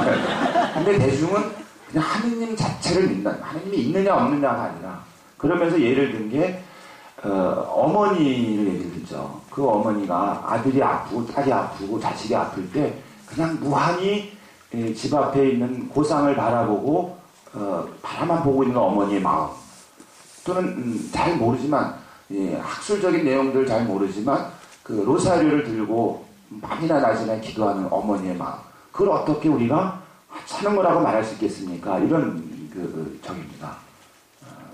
근데 대중은 그냥 하느님 자체를 믿는, 하느님이 있느냐 없느냐가 아니라, 그러면서 예를 든 게 어머니를 얘기를 듣죠. 그 어머니가 아들이 아프고 딸이 아프고 자식이 아플 때 그냥 무한히 집 앞에 있는 고상을 바라보고 바라만 보고 있는 어머니의 마음, 또는 잘 모르지만 학술적인 내용들 잘 모르지만 그 로사리오를 들고 밤이나 낮이나 기도하는 어머니의 마음, 그걸 어떻게 우리가 사는 거라고 말할 수 있겠습니까? 이런 적입니다.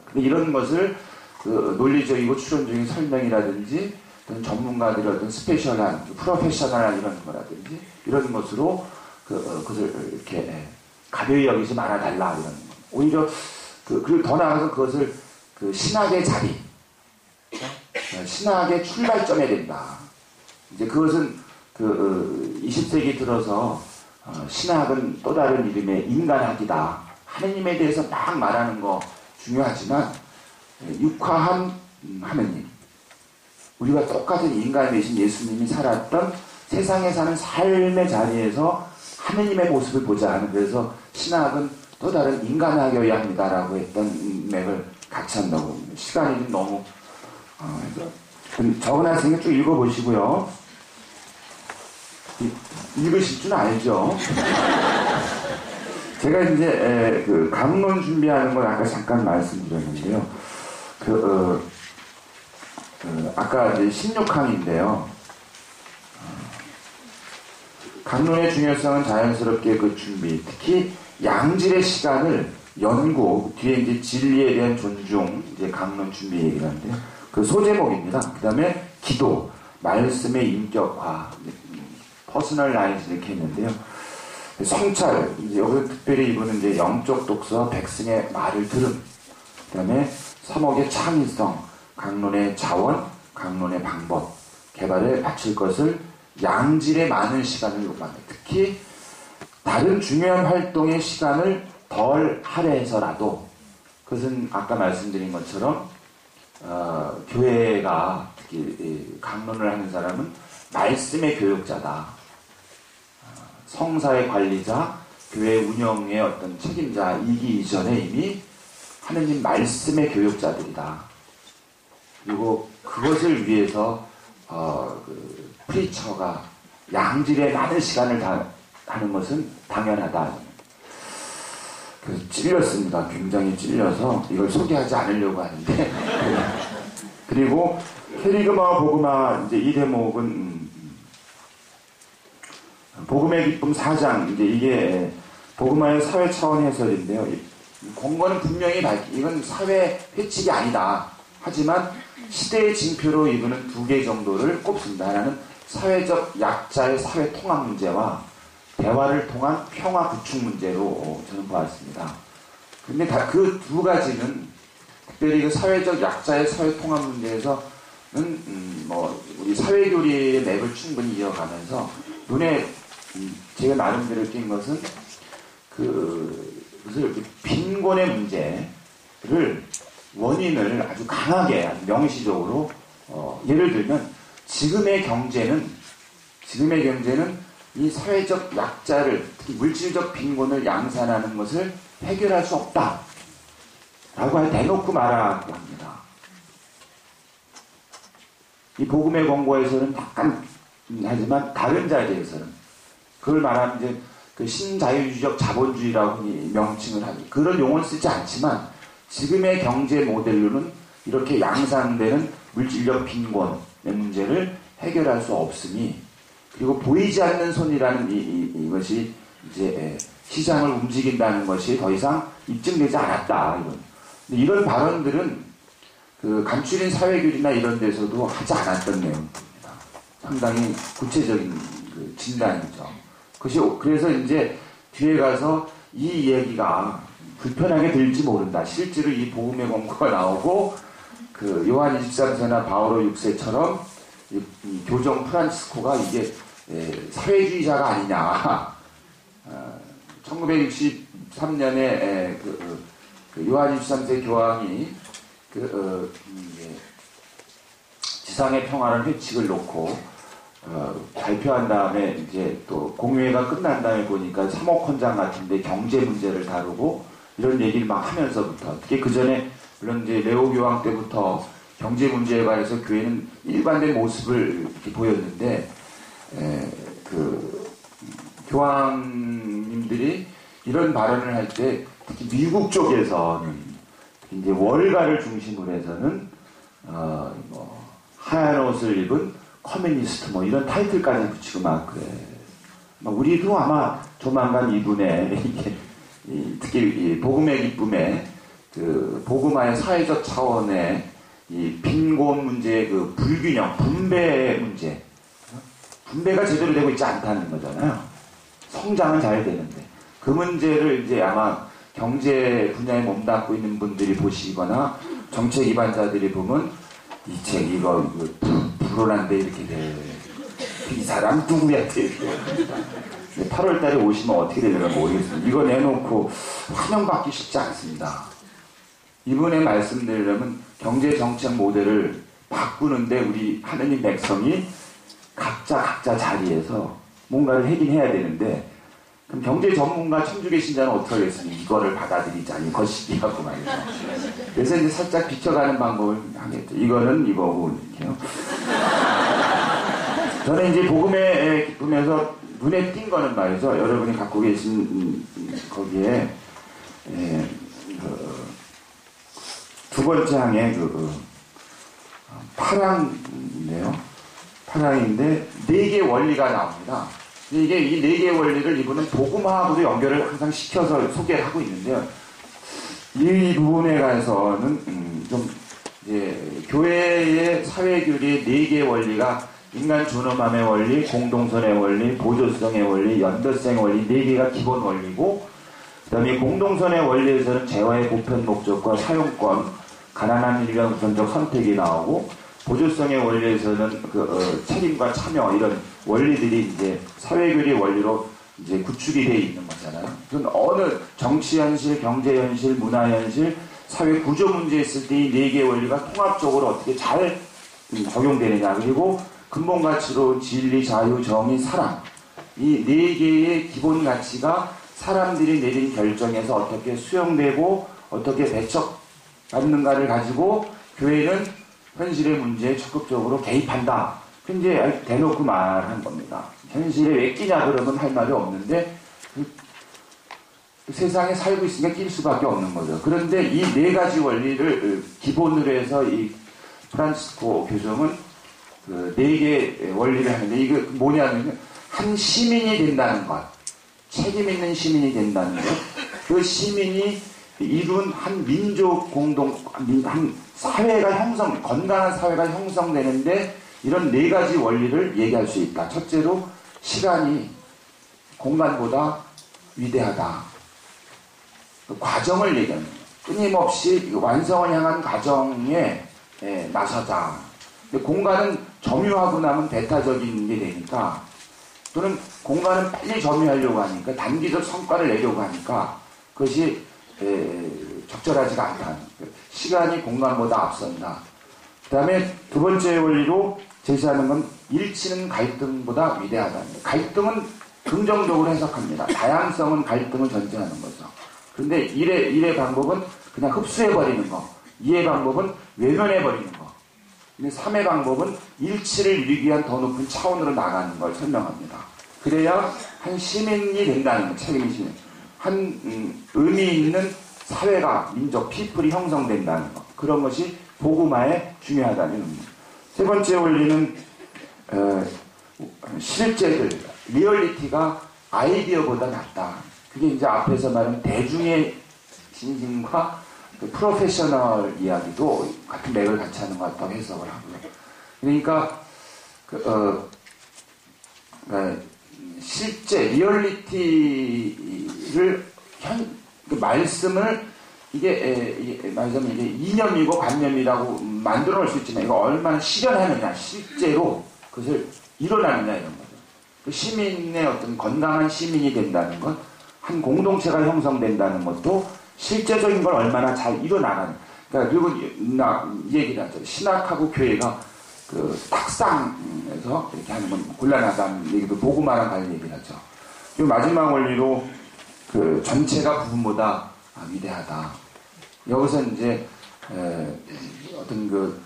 근데 이런 것을 논리적이고 추론적인 설명이라든지 또는 전문가들의 어떤 스페셜한, 프로페셔널한 이런 거라든지 이런 것으로 그것을 이렇게 가벼이 여기지 말아달라 이런 거. 오히려 그리고 더 나아가서 그것을 신학의 자리, 신학의 출발점에 된다. 이제 그것은 20세기 들어서 신학은 또 다른 이름의 인간학이다. 하느님에 대해서 막 말하는 거 중요하지만 육화한 하느님, 우리가 똑같은 인간 되신 예수님이 살았던 세상에 사는 삶의 자리에서 하느님의 모습을 보자 하는, 그래서 신학은 또 다른 인간학이어야 합니다라고 했던 맥을 같이 한다고 봅니다. 시간이 좀 너무 적어놨으니까 쭉 읽어보시고요. 읽으실 줄 알죠? 제가 이제 강론 준비하는 걸 아까 잠깐 말씀드렸는데요. 아까 이제 16항인데요. 강론의 중요성은 자연스럽게 그 준비, 특히 양질의 시간을 연구, 뒤에 이제 진리에 대한 존중, 이제 강론 준비 얘기를 하는데요. 그 소제목입니다. 그 다음에 기도, 말씀의 인격화, 퍼스널라이즈 이렇게 했는데요. 성찰, 이제 여기서 특별히 이분은 이제 영적 독서, 백승의 말을 들음, 그 다음에 서목의 창의성, 강론의 자원, 강론의 방법, 개발에 바칠 것을 양질의 많은 시간을 요구합니다. 특히 다른 중요한 활동의 시간을 덜 할애해서라도, 그것은 아까 말씀드린 것처럼 교회가 특히 강론을 하는 사람은 말씀의 교육자다. 성사의 관리자, 교회 운영의 어떤 책임자이기 이전에 이미 하느님 말씀의 교육자들이다. 그리고 그것을 위해서 프리처가 양질의 많은 시간을 하는 것은 당연하다. 그래서 찔렸습니다. 굉장히 찔려서 이걸 소개하지 않으려고 하는데 그리고 캐리그마와 복음화, 이제 이 대목은 복음의 기쁨 4장, 이제 이게 복음화의 사회 차원 해설인데요. 권고는 분명히 이건 사회 회칙이 아니다. 하지만 시대의 징표로 이분은 2개 정도를 꼽습니다. 하나는 사회적 약자의 사회 통합 문제와 대화를 통한 평화 구축 문제로 저는 보았습니다. 근데 그 2가지는 특별히 그 사회적 약자의 사회 통합 문제에서는 우리 사회교리의 맥을 충분히 이어가면서 눈에 제가 나름대로 띈 것은 그것을 빈곤의 문제를 원인을 아주 강하게 명시적으로 예를 들면 지금의 경제는 이 사회적 약자를, 특히 물질적 빈곤을 양산하는 것을 해결할 수 없다 라고 대놓고 말하고 합니다. 이 복음의 권고에서는 약간 하지만 다른 자리에서는 그걸 말하면 이제 그 신자유주의적 자본주의라고 명칭을 하니 그런 용어를 쓰지 않지만 지금의 경제 모델로는 이렇게 양산되는 물질적 빈곤의 문제를 해결할 수 없으니, 그리고 보이지 않는 손이라는 이것이 이제 시장을 움직인다는 것이 더 이상 입증되지 않았다. 이런 발언들은 그 감추린 사회교리나 이런 데서도 하지 않았던 내용입니다. 상당히 구체적인 그 진단이죠. 그래서 이제 뒤에 가서 이 얘기가 불편하게 들지 모른다. 실제로 이 복음의 권고가 나오고 그 요한 23세나 바오로 6세처럼 이 교정 프란치스코가 이게 사회주의자가 아니냐. 1963년에 그 요한 23세 교황이 지상의 평화를 회칙을 놓고 발표한 다음에 이제 또 공회가 끝난 다음에 보니까 사목헌장 같은데 경제 문제를 다루고 이런 얘기를 막 하면서부터, 특히 그 전에 물론 이제 레오 교황 때부터 경제 문제에 관해서 교회는 일관된 모습을 이렇게 보였는데, 교황님들이 이런 발언을 할 때 특히 미국 쪽에서는 이제 월가를 중심으로 해서는 뭐 하얀 옷을 입은 커뮤니스트 뭐 이런 타이틀까지 붙이고 막 그래. 우리도 아마 조만간 이분의 특히 이 복음의 기쁨의 그 복음화의 사회적 차원의 이 빈곤 문제의 그 불균형, 분배 문제, 분배가 제대로 되고 있지 않다는 거잖아요. 성장은 잘 되는데 그 문제를 이제 아마 경제 분야에 몸담고 있는 분들이 보시거나 정책 기반자들이 보면 이 책 이거 불온한데 이렇게 돼. 이 사람 누구야? 8월 달에 오시면 어떻게 되는가 모르겠습니다. 이거 내놓고 환영받기 쉽지 않습니다. 이번에 말씀드리려면 경제 정책 모델을 바꾸는데 우리 하느님 백성이 각자 자리에서 뭔가를 하긴 해야 되는데 그럼 경제 전문가 천주교 신자는 어떻게 하겠습니까? 이거를 받아들이자 이것이라고 말이죠. 그래서 이제 살짝 비춰가는 방법을 하겠죠. 이거는 이거고 이렇게요. 저는 이제 복음의 기쁨에서 눈에 띈 거는 말이죠. 여러분이 갖고 계신 거기에 두 번째 항에 파랑인데요. 파랑인데 4개의 원리가 나옵니다. 이게 이 4개의 원리를 이분은 복음화하고도 연결을 항상 시켜서 소개를 하고 있는데요. 이 부분에 관해서는 좀 이제 교회의 사회교리의 4개의 원리가 인간 존엄함의 원리, 공동선의 원리, 보조성의 원리, 연대성의 원리 4개가 기본 원리고 그 다음에 공동선의 원리에서는 재화의 보편 목적과 사용권, 가난한 인간 우선적 선택이 나오고 보조성의 원리에서는 책임과 참여 이런 원리들이 이제 사회교리 원리로 이제 구축이 되어 있는 거잖아요. 그건 어느 정치 현실, 경제 현실, 문화 현실, 사회 구조 문제 있을 때 이 4개의 원리가 통합적으로 어떻게 잘 적용되느냐. 그리고 근본 가치로 진리, 자유, 정의, 사랑 이 4개의 기본 가치가 사람들이 내린 결정에서 어떻게 수용되고 어떻게 배척받는가를 가지고 교회는 현실의 문제에 적극적으로 개입한다. 이제 대놓고 말한 겁니다. 현실에 왜 끼냐 그러면 할 말이 없는데 세상에 살고 있으니까 낄 수밖에 없는 거죠. 그런데 이 4가지 원리를 기본으로 해서 이 프란치스코 교정은 4개의 원리를 하는데 이게 뭐냐면 한 시민이 된다는 것, 책임 있는 시민이 된다는 것, 그 시민이 이룬 한 민족 한 사회가 건강한 사회가 형성되는데 이런 4가지 원리를 얘기할 수 있다. 첫째로 시간이 공간보다 위대하다. 그 과정을 얘기합니다. 끊임없이 완성을 향한 과정에 나서자. 근데 공간은 점유하고 나면 배타적인 게 되니까 또는 공간은 빨리 점유하려고 하니까 단기적 성과를 내려고 하니까 그것이 적절하지가 않다. 시간이 공간보다 앞선다. 그 다음에 두 번째 원리로 제시하는 건 일치는 갈등보다 위대하다. 갈등은 긍정적으로 해석합니다. 다양성은 갈등을 전제하는 거죠. 그런데 일의 방법은 그냥 흡수해버리는 거. 2의 방법은 외면해버리는 거. 근데 3의 방법은 일치를 이루기 위한 더 높은 차원으로 나가는 걸 설명합니다. 그래야 한 시민이 된다는 거. 책임이 시민. 한 의미 있는 사회가, 민족, 피플이 형성된다는 것. 그런 것이 복음화에 중요하다는 겁니다. 세 번째 원리는 실제들, 리얼리티가 아이디어보다 낫다. 그게 이제 앞에서 말한 대중의 진심과 그 프로페셔널 이야기도 같은 맥을 같이 하는 것 같다고 해석을 하고요. 그러니까 실제 리얼리티를 그 말씀을 이게 말하자면 이게 이념이고 관념이라고 만들어 놓을 수 있지만 이거 얼마나 실현하느냐, 실제로 그것을 일어나느냐 이런 거죠. 그 시민의 어떤 건강한 시민이 된다는 것, 한 공동체가 형성된다는 것도 실제적인 걸 얼마나 잘 이뤄나가는. 그러니까 그리고 이 얘기를 하죠. 신학하고 교회가 그 탁상에서 이렇게 하는 건 곤란하다는 얘기도 복음화랑 관련 얘기를 하죠. 그리고 마지막 원리로 그 전체가 부분보다 위대하다. 여기서 이제 어떤 그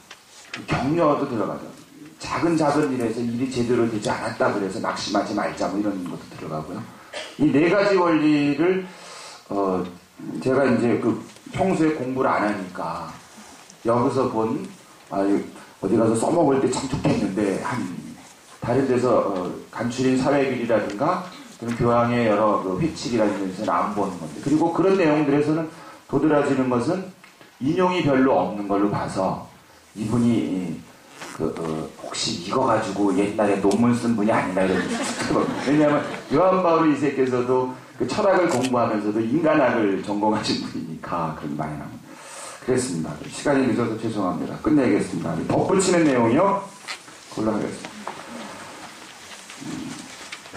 격려도 들어가죠. 작은 일에서 일이 제대로 되지 않았다 그래서 낙심하지 말자 뭐 이런 것도 들어가고요. 이 4가지 원리를 제가 이제 그 평소에 공부를 안 하니까 여기서 본 어디 가서 써먹을 때 참 좋겠는데 다른 데서 간추린 사회길이라든가 그런 교황의 여러 그 회칙이라든가 안 보는 건데, 그리고 그런 내용들에서는 도드라지는 것은 인용이 별로 없는 걸로 봐서 이분이 혹시 이거 가지고 옛날에 논문 쓴 분이 아니나 이런 왜냐하면 요한 바울 2세께서도 그 철학을 공부하면서도 인간학을 전공하신 분이니까 그런 많이 나옵니다. 그랬습니다. 시간이 늦어서 죄송합니다. 끝내겠습니다. 덧붙이는 내용이요. 그걸로 하겠습니다.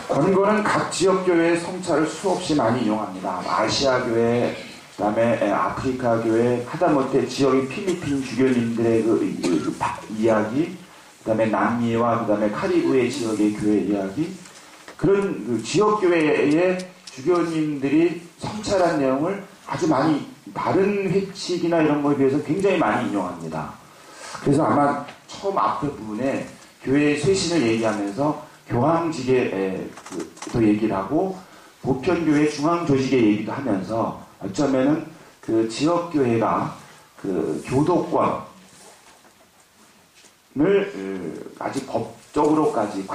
권고는 각 지역교회의 성찰을 수없이 많이 이용합니다. 아시아교회, 그 다음에 아프리카 교회, 하다못해 지역의 필리핀 주교님들의 그 이야기, 그 다음에 남미와 그 다음에 카리브해 지역의 교회 이야기, 그런 그 지역교회의 주교님들이 성찰한 내용을 아주 많이 다른 회칙이나 이런 거에 비해서 굉장히 많이 인용합니다. 그래서 아마 처음 앞에 부분에 교회의 쇄신을 얘기하면서 교황직에도 얘기를 하고 보편교회 중앙조직의 얘기도 하면서 어쩌면은 그 지역교회가 그 교도권을 아직 법적으로까지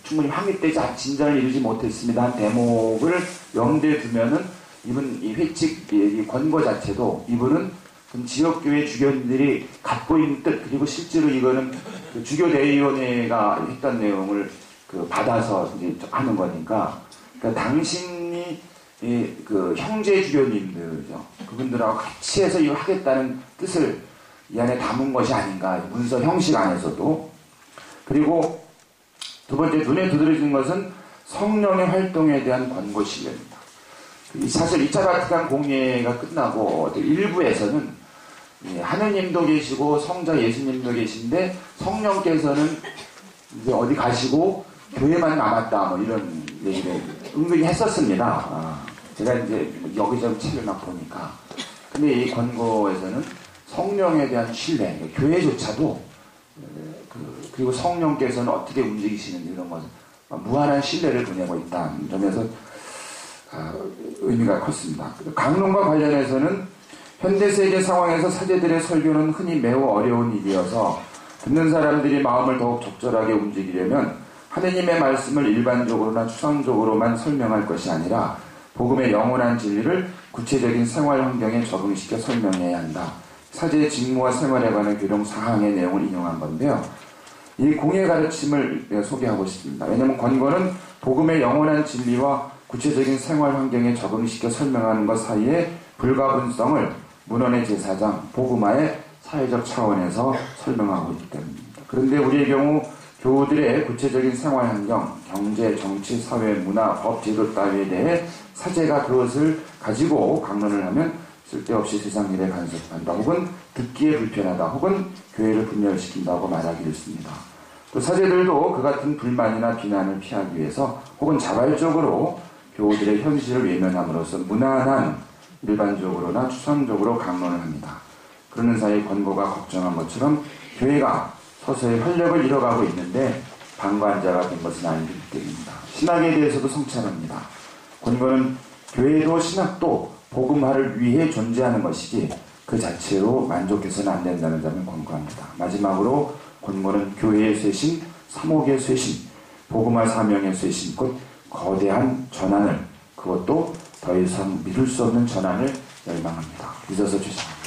충분히 확립되지 진전을 이루지 못했습니다 한 대목을 염두에 두면은 이분 이 회칙 이 권고 자체도 이분은 지역교회 주교님들이 갖고 있는 뜻, 그리고 실제로 이거는 그 주교대의원회가 했던 내용을 받아서 이제 하는 거니까, 그러니까 당신이 그 형제 주교님들죠. 그분들하고 같이 해서 이거 하겠다는 뜻을 이 안에 담은 것이 아닌가, 문서 형식 안에서도. 그리고 두 번째 눈에 두드러지는 것은 성령의 활동에 대한 권고 신뢰입니다. 사실 2차 바티칸 공예가 끝나고 일부에서는 하느님도 계시고 성자 예수님도 계신데 성령께서는 이제 어디 가시고 교회만 남았다 뭐 이런 얘기를 은근히 했었습니다. 제가 이제 여기저기 책을 막 보니까. 근데 이 권고에서는 성령에 대한 신뢰, 교회조차도 그리고 성령께서는 어떻게 움직이시는지 이런 것을 무한한 신뢰를 보내고 있다는 점에서 의미가 컸습니다. 강론과 관련해서는 현대세계 상황에서 사제들의 설교는 흔히 매우 어려운 일이어서 듣는 사람들이 마음을 더욱 적절하게 움직이려면 하느님의 말씀을 일반적으로나 추상적으로만 설명할 것이 아니라 복음의 영원한 진리를 구체적인 생활 환경에 적응시켜 설명해야 한다. 사제의 직무와 생활에 관한 교령 사항의 내용을 인용한 건데요. 이 공예 가르침을 소개하고 싶습니다. 왜냐하면 권고는 복음의 영원한 진리와 구체적인 생활 환경에 적응시켜 설명하는 것 사이에 불가분성을 문헌의 제사장, 복음화의 사회적 차원에서 설명하고 있기 때문입니다. 그런데 우리의 경우 교우들의 구체적인 생활 환경, 경제, 정치, 사회, 문화, 법, 제도 따위에 대해 사제가 그것을 가지고 강론을 하면 쓸데없이 세상 일에 간섭한다, 혹은 듣기에 불편하다, 혹은 교회를 분열시킨다고 말하기를 씁니다. 또 사제들도 그 같은 불만이나 비난을 피하기 위해서 혹은 자발적으로 교우들의 현실을 외면함으로써 무난한 일반적으로나 추상적으로 강론을 합니다. 그러는 사이 권고가 걱정한 것처럼 교회가 서서히 활력을 잃어가고 있는데 방관자가 된 것은 아니기 때문입니다. 신학에 대해서도 성찰합니다. 권고는 교회도 신학도 복음화를 위해 존재하는 것이지 그 자체로 만족해서는 안 된다는 점을 권고합니다. 마지막으로 권고는 교회의 쇄신, 사목의 쇄신, 복음화 사명의 쇄신, 곧 거대한 전환을, 그것도 더 이상 미룰 수 없는 전환을 열망합니다. 잊어서 죄송합니다.